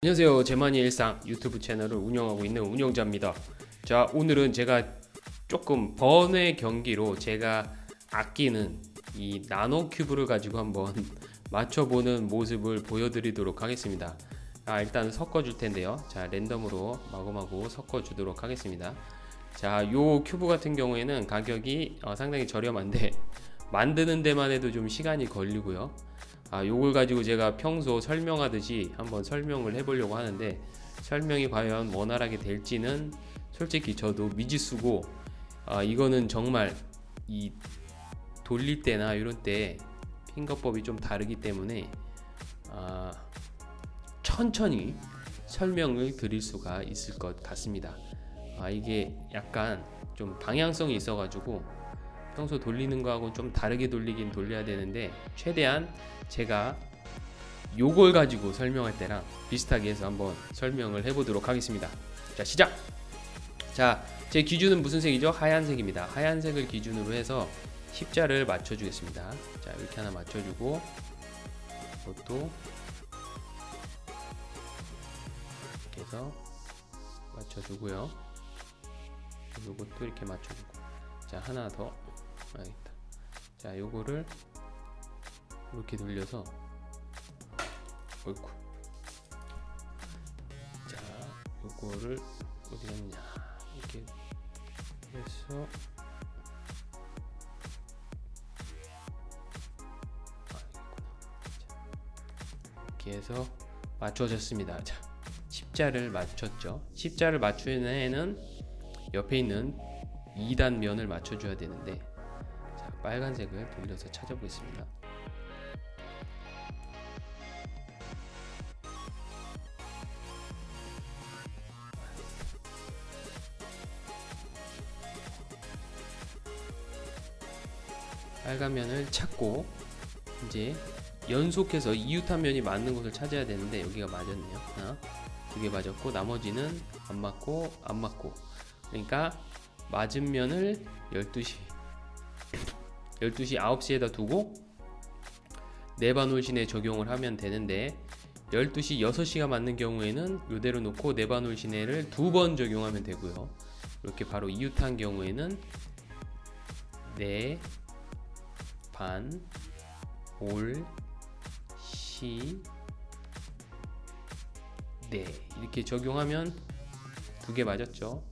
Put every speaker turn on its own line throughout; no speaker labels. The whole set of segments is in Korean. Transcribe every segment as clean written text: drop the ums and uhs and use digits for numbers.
안녕하세요. 제만이 일상 유튜브 채널을 운영하고 있는 운영자입니다. 자, 오늘은 제가 조금 번외 경기로 제가 아끼는 이 나노 큐브를 가지고 한번 맞춰보는 모습을 보여드리도록 하겠습니다. 일단 섞어줄 텐데요. 자, 랜덤으로 마구마구 섞어주도록 하겠습니다. 자, 요 큐브 같은 경우에는 가격이 상당히 저렴한데 만드는 데만 해도 좀 시간이 걸리고요. 요걸 가지고 제가 평소 설명하듯이 한번 설명을 해보려고 하는데 설명이 과연 원활하게 될지는 솔직히 저도 미지수고, 이거는 정말 이 돌릴 때나 이런 때 핑거법이 좀 다르기 때문에 천천히 설명을 드릴 수가 있을 것 같습니다. 이게 약간 좀 방향성이 있어 가지고 평소 돌리는 거하고 좀 다르게 돌리긴 돌려야 되는데, 최대한 제가 요걸 가지고 설명할 때랑 비슷하게 해서 한번 설명을 해보도록 하겠습니다. 자, 시작! 자, 제 기준은 무슨 색이죠? 하얀색입니다. 하얀색을 기준으로 해서 십자를 맞춰주겠습니다. 자, 이렇게 하나 맞춰주고, 이것도 이렇게 해서 맞춰주고요. 요것도 이렇게 맞춰주고, 자, 하나 더 알겠다. 자, 요거를 이렇게 돌려서, 어이쿠. 자, 요거를 어디 갔냐, 이렇게 해서 이렇게 해서 맞춰졌습니다. 자, 십자를 맞췄죠. 십자를 맞추는 애는 옆에 있는 2단 면을 맞춰줘야 되는데, 자, 빨간색을 돌려서 찾아보겠습니다. 빨간 면을 찾고 이제 연속해서 이웃한 면이 맞는 곳을 찾아야 되는데 여기가 맞았네요. 하나, 두 개 맞았고 나머지는 안 맞고 안 맞고, 그러니까 맞은 면을 12시 9시에다 두고 네바놀신에 적용을 하면 되는데, 12시 6시가 맞는 경우에는 이대로 놓고 네바놀신에를 2번 적용하면 되고요. 이렇게 바로 이웃한 경우에는 네 반, 올, 시, 네, 이렇게 적용하면 두 개 맞았죠.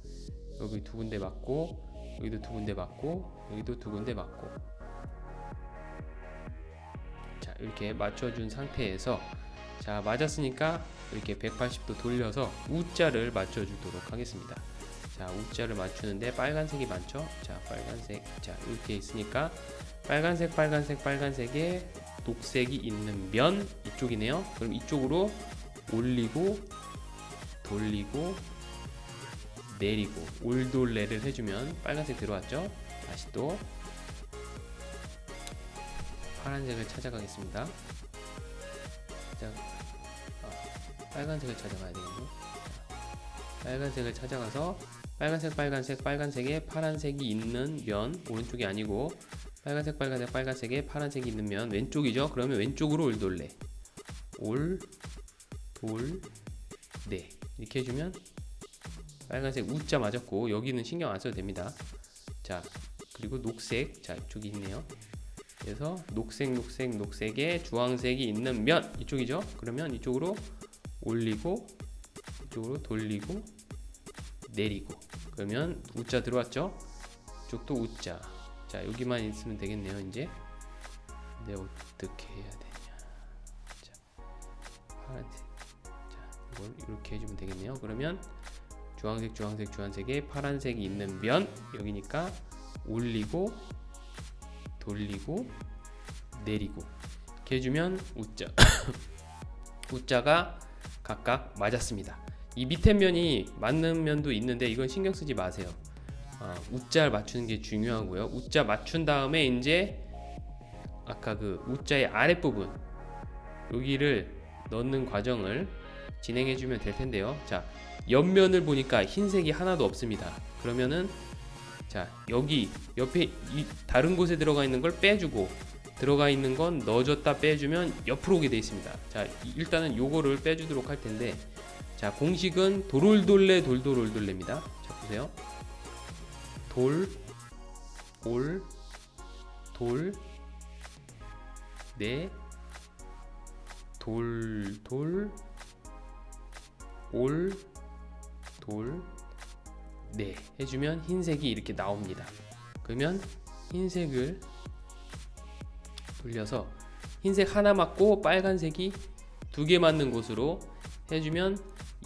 여기 두 군데 맞고, 여기도 두 군데 맞고, 여기도 두 군데 맞고. 자, 이렇게 맞춰준 상태에서, 자, 맞았으니까 이렇게 180도 돌려서 U자를 맞춰주도록 하겠습니다. 자, U자를 맞추는데 빨간색이 많죠. 자, 빨간색, 자, 이렇게 있으니까 빨간색, 빨간색, 빨간색에 녹색이 있는 면 이쪽이네요. 그럼 이쪽으로 올리고 돌리고 내리고 올돌레를 해주면 빨간색 들어왔죠. 다시 또 파란색을 찾아가겠습니다. 자, 빨간색을 찾아가야 되겠네. 빨간색을 찾아가서 빨간색, 빨간색, 빨간색에 파란색이 있는 면 오른쪽이 아니고, 빨간색, 빨간색, 빨간색에 파란색이 있는 면 왼쪽이죠. 그러면 왼쪽으로 올돌레, 올, 돌, 네, 이렇게 해주면 빨간색 U자 맞았고, 여기는 신경 안 써도 됩니다. 자, 그리고 녹색, 자, 이쪽이 있네요. 그래서 녹색, 녹색, 녹색에 주황색이 있는 면 이쪽이죠. 그러면 이쪽으로 올리고 이쪽으로 돌리고 내리고, 그러면 U자 들어왔죠. 이쪽도 U자. 자, 여기만 있으면 되겠네요. 이제 근데 어떻게 해야 되냐. 자, 파란색, 자, 이걸 이렇게 해주면 되겠네요. 그러면 주황색, 주황색, 주황색에 파란색이 있는 면 여기니까 올리고 돌리고 내리고 이렇게 해주면 U자 U자가 각각 맞았습니다. 이 밑에 면이 맞는 면도 있는데 이건 신경 쓰지 마세요. U자를 맞추는 게 중요하고요. U자 맞춘 다음에 이제 아까 그 U자의 아랫부분 여기를 넣는 과정을 진행해 주면 될 텐데요. 자, 옆면을 보니까 흰색이 하나도 없습니다. 그러면은 자, 여기 옆에 이 다른 곳에 들어가 있는 걸 빼주고 들어가 있는 건 넣어줬다 빼주면 옆으로 오게 되어 있습니다. 자, 일단은 요거를 빼주도록 할 텐데, 자, 공식은 도롤돌레 돌돌올돌레입니다. 자, 보세요. 돌, 올, 돌, 네, 돌, 돌, 올, 돌, 네 해주면 흰색이 이렇게 나옵니다. 그러면 흰색을 돌려서 흰색 하나 맞고 빨간색이 2개 맞는 곳으로 해주면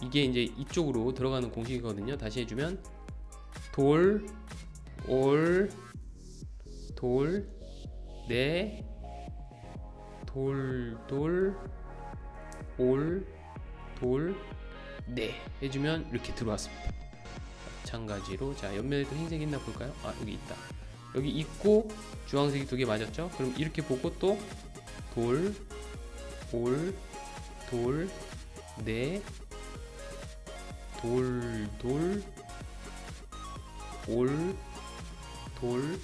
이게 이제 이쪽으로 들어가는 공식이거든요. 다시 해주면 돌, 올, 돌, 네, 돌, 돌, 올, 돌, 네 해주면 이렇게 들어왔습니다. 마찬가지로 자, 옆면에도 흰색 있나 볼까요? 아, 여기 있다. 여기 있고 주황색이 2개 맞았죠? 그럼 이렇게 보고 또 돌, 올, 돌, 네, 돌, 돌, 올, 돌,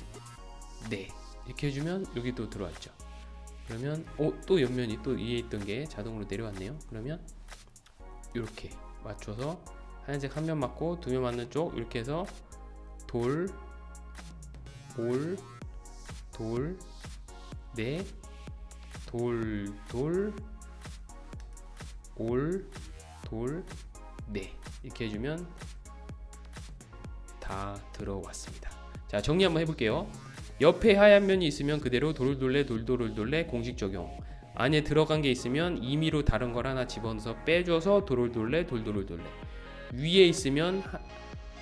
네 이렇게 해주면 여기 또 들어왔죠. 그러면 또 옆면이 또 위에 있던 게 자동으로 내려왔네요. 그러면 이렇게 맞춰서 하얀색 한 면 맞고 2면 맞는 쪽 이렇게 해서 돌, 올, 돌, 네, 돌, 돌, 올, 돌, 네 이렇게 해주면 다 들어왔습니다. 자, 정리 한번 해볼게요. 옆에 하얀 면이 있으면 그대로 돌돌레 돌돌돌레 공식 적용. 안에 들어간 게 있으면 임의로 다른 걸 하나 집어넣어서 빼줘서 돌돌레 돌돌돌레. 위에 있으면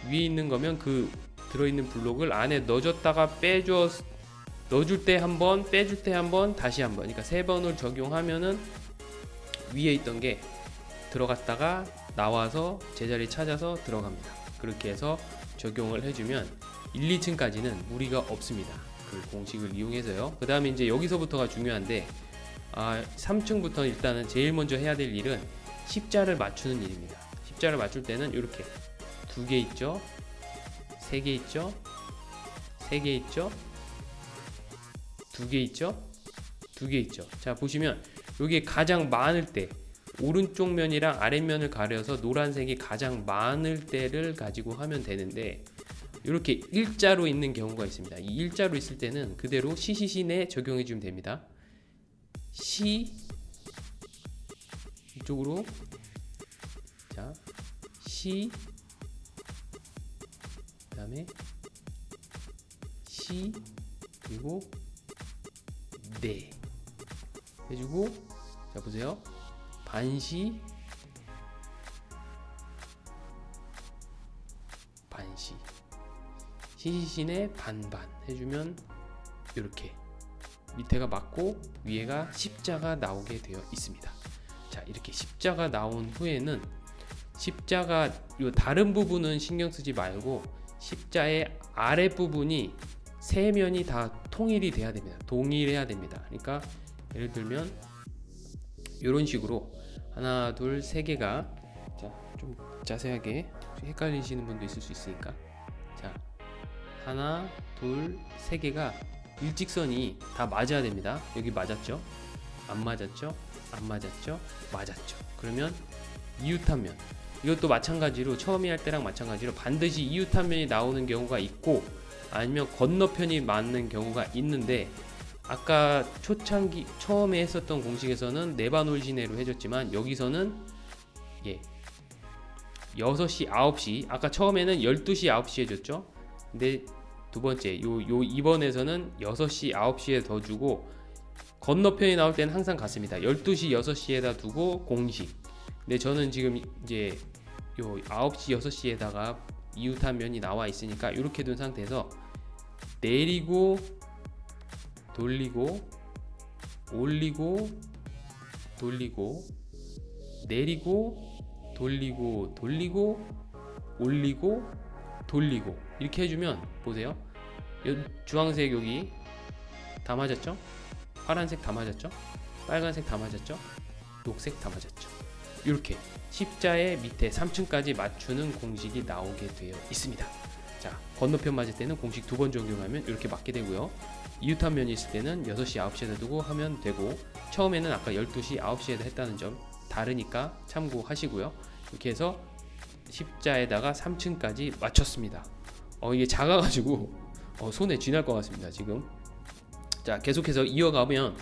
위에 있는 거면 그 들어있는 블록을 안에 넣어줬다가 넣어줄 때 한 번, 빼줄 때 한 번, 다시 한 번. 그러니까 3번을 적용하면은 위에 있던 게 들어갔다가 나와서 제자리 찾아서 들어갑니다. 그렇게 해서 적용을 해주면 1, 2층까지는 무리가 없습니다. 그 공식을 이용해서요. 그 다음에 이제 여기서부터가 중요한데 3층부터 일단은 제일 먼저 해야 될 일은 십자를 맞추는 일입니다. 십자를 맞출 때는 이렇게 2개 있죠, 3개 있죠, 3개 있죠, 2개 있죠, 2개 있죠. 자, 보시면 여기 가장 많을 때 오른쪽 면이랑 아랫면을 가려서 노란색이 가장 많을 때를 가지고 하면 되는데 이렇게 일자로 있는 경우가 있습니다. 이 일자로 있을 때는 그대로 시시시내 적용해 주면 됩니다. 시 이쪽으로 자, 시 그다음에 시 그리고 네 해주고 자, 보세요. 반시 반시 시시신의 반반 해주면 이렇게 밑에가 맞고 위에가 십자가 나오게 되어 있습니다. 자, 이렇게 십자가 나온 후에는 십자가 요 다른 부분은 신경 쓰지 말고 십자의 아래 부분이 3면이 다 통일이 돼야 됩니다. 동일해야 됩니다. 그러니까 예를 들면 이런 식으로 하나, 둘, 3개가 자, 좀 자세하게 헷갈리시는 분도 있을 수 있으니까 자, 하나, 둘, 3개가 일직선이 다 맞아야 됩니다. 여기 맞았죠? 안 맞았죠? 안 맞았죠? 맞았죠. 그러면 이웃한 면 이것도 마찬가지로 처음에 할 때랑 마찬가지로 반드시 이웃한 면이 나오는 경우가 있고 아니면 건너편이 맞는 경우가 있는데 아까 초창기 처음에 했었던 공식에서는 네바놀시네로 해줬지만 여기서는 6시, 9시 아까 처음에는 12시, 9시 해줬죠. 근데 두 번째 요 2번에서는 6시, 9시에 더 주고 건너편이 나올 때는 항상 같습니다. 12시, 6시에다 두고 공식. 근데 저는 지금 이제 요 9시, 6시에다가 이웃한 면이 나와 있으니까 이렇게 둔 상태에서 내리고 돌리고 올리고 돌리고 내리고 돌리고 돌리고 올리고 돌리고 이렇게 해주면 보세요. 주황색 여기 다 맞았죠? 파란색 다 맞았죠? 빨간색 다 맞았죠? 녹색 다 맞았죠? 이렇게 십자의 밑에 3층까지 맞추는 공식이 나오게 되어 있습니다. 자, 건너편 맞을 때는 공식 2번 적용하면 이렇게 맞게 되고요. 이웃한 면이 있을 때는 6시 9시에다 두고 하면 되고, 처음에는 아까 12시 9시에다 했다는 점 다르니까 참고하시고요. 이렇게 해서 십자에다가 3층까지 맞췄습니다. 이게 작아가지고 손에 쥐날 것 같습니다 지금. 자, 계속해서 이어가면,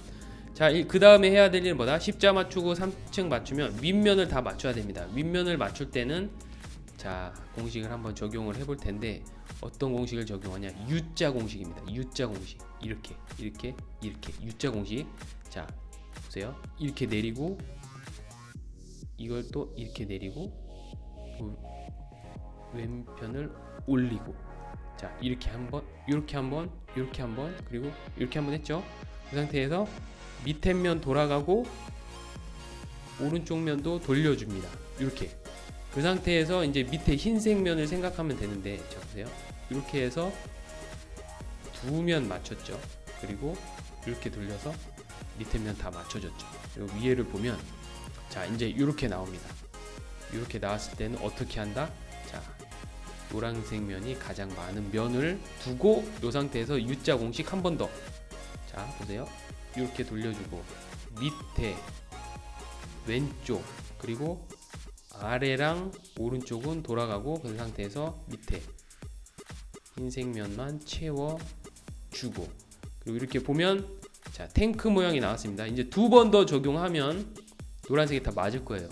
자, 그 다음에 해야 될 일은 뭐다? 십자 맞추고 3층 맞추면 윗면을 다 맞춰야 됩니다. 윗면을 맞출 때는, 자, 공식을 한번 적용을 해볼 텐데, 어떤 공식을 적용하냐? U자 공식입니다. U자 공식. 이렇게 U자 공식. 자, 보세요. 이렇게 내리고, 이걸 또 이렇게 내리고, 왼편을 올리고, 자, 이렇게 한번, 이렇게 한번, 이렇게 한번, 그리고 이렇게 한번 했죠. 그 상태에서 밑에 면 돌아가고 오른쪽 면도 돌려줍니다. 이렇게. 그 상태에서 이제 밑에 흰색 면을 생각하면 되는데, 자, 보세요. 이렇게 해서 두 면 맞췄죠. 그리고 이렇게 돌려서 밑에 면 다 맞춰졌죠. 그리고 위에를 보면, 자, 이제 이렇게 나옵니다. 이렇게 나왔을 때는 어떻게 한다? 자, 노란색 면이 가장 많은 면을 두고, 이 상태에서 U자 공식 한 번 더. 자, 보세요. 이렇게 돌려주고, 밑에, 왼쪽, 그리고 아래랑 오른쪽은 돌아가고, 그 상태에서 밑에 흰색 면만 채워주고, 그리고 이렇게 보면, 자, 탱크 모양이 나왔습니다. 이제 두 번 더 적용하면 노란색이 다 맞을 거예요.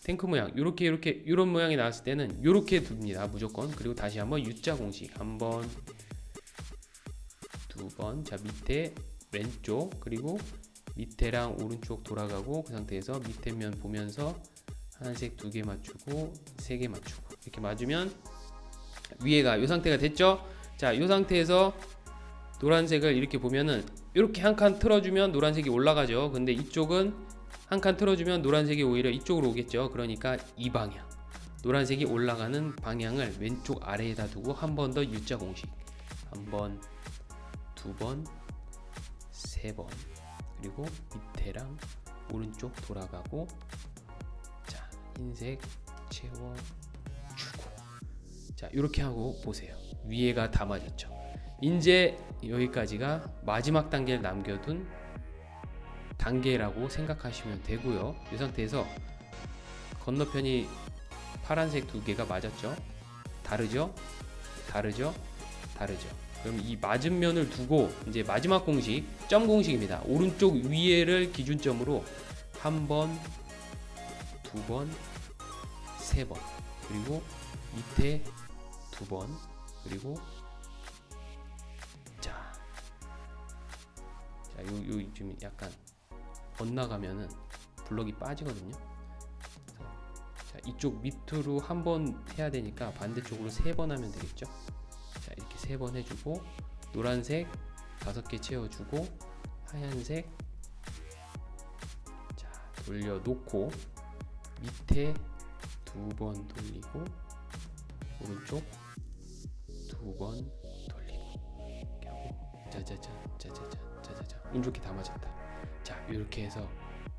탱크 모양, 이렇게 이런 모양이 나왔을 때는 이렇게 둡니다 무조건. 그리고 다시 한번 U자 공식 한 번, 두 번. 자, 밑에 왼쪽, 그리고 밑에랑 오른쪽 돌아가고, 그 상태에서 밑에 면 보면서 하얀색 2개 맞추고 3개 맞추고, 이렇게 맞으면 위에가 이 상태가 됐죠. 자, 이 상태에서 노란색을 이렇게 보면은, 이렇게 한 칸 틀어주면 노란색이 올라가죠. 근데 이쪽은 한 칸 틀어주면 노란색이 오히려 이쪽으로 오겠죠. 그러니까 이 방향, 노란색이 올라가는 방향을 왼쪽 아래에다 두고 한 번 더 U자 공식 한 번, 두 번, 세 번, 그리고 밑에랑 오른쪽 돌아가고, 자, 흰색 채워주고, 자, 이렇게 하고 보세요. 위에가 다 맞았죠. 이제 여기까지가 마지막 단계를 남겨둔 단계라고 생각하시면 되고요. 이 상태에서 건너편이 파란색 2개가 맞았죠. 다르죠? 그럼 이 맞은 면을 두고 이제 마지막 공식, 점 공식입니다. 오른쪽 위에를 기준점으로 한 번, 두 번, 세 번, 그리고 밑에 두 번, 그리고 자, 요 좀 약간 엇나가면은 블럭이 빠지거든요. 자, 이쪽 밑으로 한 번 해야 되니까 반대쪽으로 3번 하면 되겠죠. 자, 이렇게 3번 해주고, 노란색 5개 채워주고, 하얀색, 자, 돌려놓고, 밑에 2번 돌리고, 오른쪽 2번 돌리고, 이렇게 하고, 짜자자, 운 좋게 다 맞았다. 자, 이렇게 해서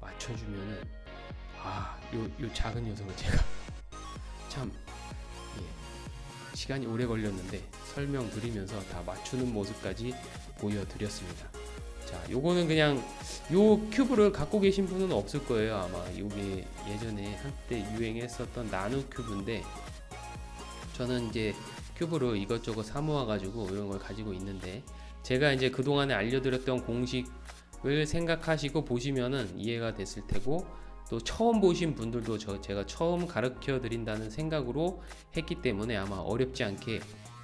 맞춰주면은, 요 작은 녀석을 제가 참, 시간이 오래 걸렸는데 설명드리면서 다 맞추는 모습까지 보여드렸습니다. 자, 요거는 그냥 요 큐브를 갖고 계신 분은 없을 거예요. 아마 요게 예전에 한때 유행했었던 나노 큐브인데, 저는 이제 큐브를 이것저것 사 모아 가지고 이런 걸 가지고 있는데, 제가 이제 그동안에 알려드렸던 공식을 생각하시고 보시면은 이해가 됐을 테고, 또 처음 보신 분들도 제가 처음 가르쳐 드린다는 생각으로 했기 때문에 아마 어렵지 않게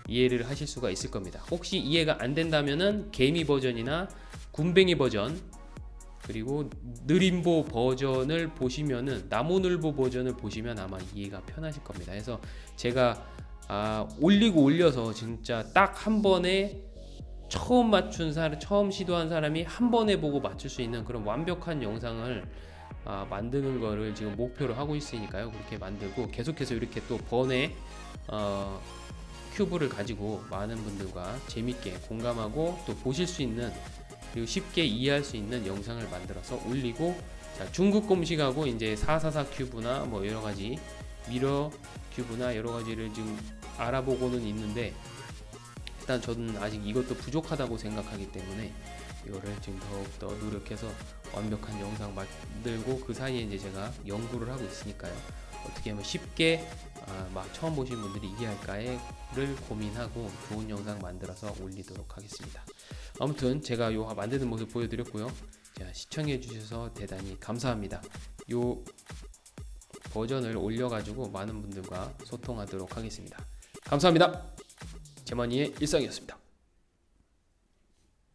이해를 하실 수가 있을 겁니다. 혹시 이해가 안 된다면은 개미 버전이나 군뱅이 버전, 그리고 느림보 버전을 보시면은, 나무늘보 버전을 보시면 아마 이해가 편하실 겁니다. 그래서 제가 올리고 올려서 진짜 딱 한 번에 처음 처음 시도한 사람이 한 번에 보고 맞출 수 있는 그런 완벽한 영상을 만드는 거를 지금 목표로 하고 있으니까요. 그렇게 만들고 계속해서 이렇게 또 번외 큐브를 가지고 많은 분들과 재밌게 공감하고 또 보실 수 있는, 그리고 쉽게 이해할 수 있는 영상을 만들어서 올리고, 자, 중국 공식하고 이제 444 큐브나 뭐 여러 가지 미러 큐브나 여러 가지를 지금 알아보고는 있는데, 일단 저는 아직 이것도 부족하다고 생각하기 때문에 이거를 지금 더욱더 노력해서 완벽한 영상 만들고, 그 사이에 이제 제가 연구를 하고 있으니까요. 어떻게 하면 쉽게 막 처음 보신 분들이 이해할까를 고민하고 좋은 영상 만들어서 올리도록 하겠습니다. 아무튼 제가 요 만드는 모습 보여드렸고요. 자, 시청해 주셔서 대단히 감사합니다. 요 버전을 올려가지고 많은 분들과 소통하도록 하겠습니다. 감사합니다. 제머니의 일상이었습니다.